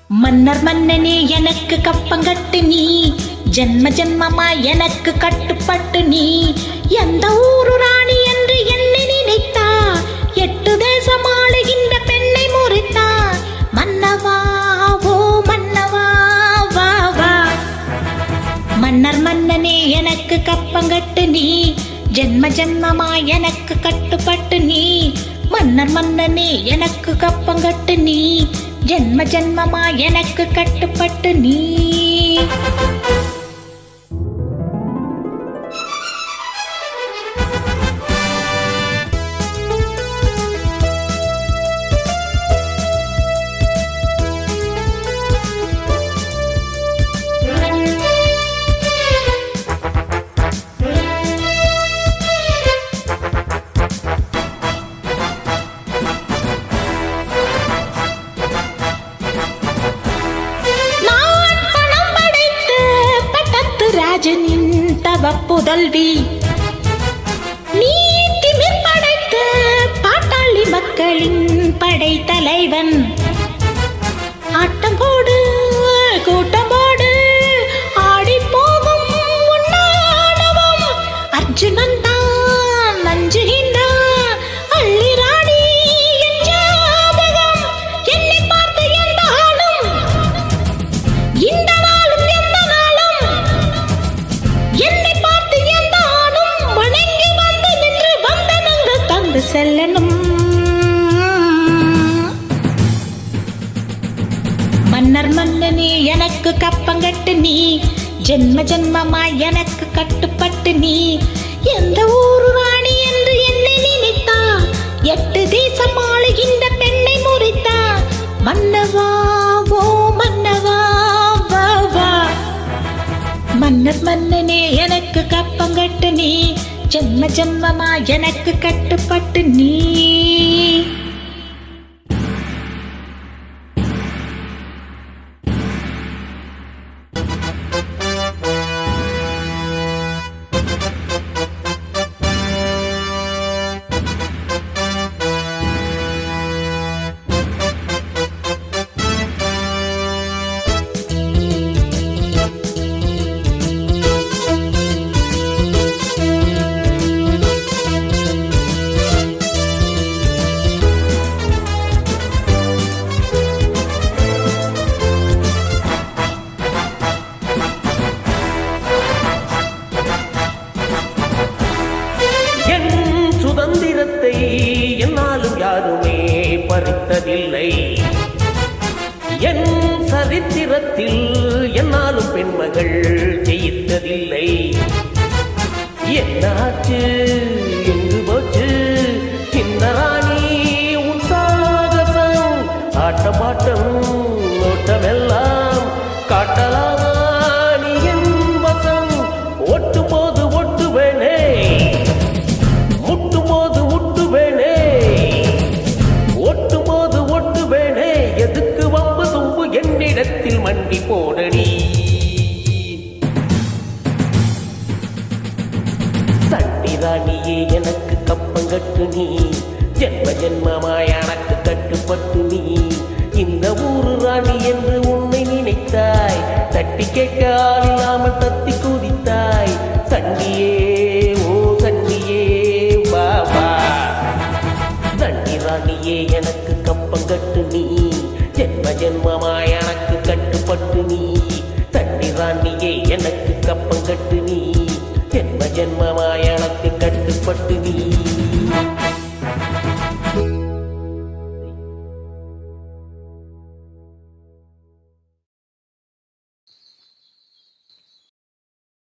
மன்னர் மன்னனே எனக்கு கப்பங்கட்டு நீ, ஜென்ம ஜென்மமா எனக்கு கட்டுப்பட்டு நீ. எந்த ஊரு ராணி என்று என்னை நினைத்தா, 8 தேசம் ஆளுகின்ற பெண்ணை முறித்தா. மன்னவா ஓ மன்னவா வா வா. மன்னர் மன்னனே எனக்கு கப்பங்கட்டு நீ, ஜென்ம ஜென்மமா எனக்கு கட்டுப்பட்டு நீ. மன்னர் மன்னனே எனக்கு கப்பங்கட்டு நீ, ஜென்ம ஜென்மமா எனக்கு கட்டுப்பட்டு நீ. ராஜனின் தவ புதல்வி நீ, திமிர் படைத்த பாட்டாளி மக்களின் படை தலைவன். ஆட்டம் போடு கூட்டம் போடு ஆடி போகும் உன்னாடவம். அர்ஜுனன் தான் நஞ்சுகின்றான் அள்ளி ராணி என் ஜாதகம். என்னை பார்த்து எந்த ஆளும் இந்த நாளும் எந்த நாளும், என்னை பார்த்து எந்த ஆணும் வணங்கி வந்து நின்று வந்தனங்க தந்து செல்லணும். மன்னர் மன்னனே எனக்கு கப்பங்கட்டு நீ, ஜென்ம ஜென்மமா எனக்கு கட்டுப்பட்டு நீ. எந்த ஊரு ராணி என்று என்னை நினைத்தா, 8 தேசம் ஆளுகின்ற பெண்ணை முறித்தா. மன்னவா ஓ மன்னவா வா வா. மன்னர் மன்னனே எனக்கு கப்பங்கட்டு நீ, ஜென்ம ஜென்மமா எனக்கு கட்டுப்பட்டு நீ. சுதந்திரத்தை என்னாலும் யாருமே பறித்ததில்லை. என் சரித்திரத்தில் என்னாலும் பெண்மகள் ஜெயித்ததில்லை. என்னாச்சு எங்கு போச்சு இந்த ராணி உன் சாகசம்? ஆட்டமாட்டம் நோட்டமெல்லாம் காட்டலாமா நீ என் வசம்? ஒட்டு போது ஒட்டு வேணே, முட்டும் போது முட்டு வேணே, ஒட்டும் போது ஒட்டு வேணே. எதுக்கு வம்பு தும்பு என்னிடத்தில் மண்டி போடடி. சண்டி ராணியே எனக்கு கப்பங்கட்டு நீ, ஜென்ம ஜென்மமாய் எனக்கு கட்டுப்பட்டு நீ. இந்த ஊரு ராணி என்று உன்னை நினைத்தாய், தட்டி கேட்க ஆள் இல்லாமல் தத்தி குதித்தாய். சண்டியே ஓ சண்டியே வா வா. சண்டி ராணியே எனக்கு கப்பங்கட்டு நீ, ஜென்ம ஜென்மமாய் எனக்கு கட்டுப்பட்டு நீ. சண்டி ராணியே எனக்கு கப்பங்கட்டு நீ, ஜென்ம ஜென்மமாய் எனக்கு கட்டுப்பட்டு நீ.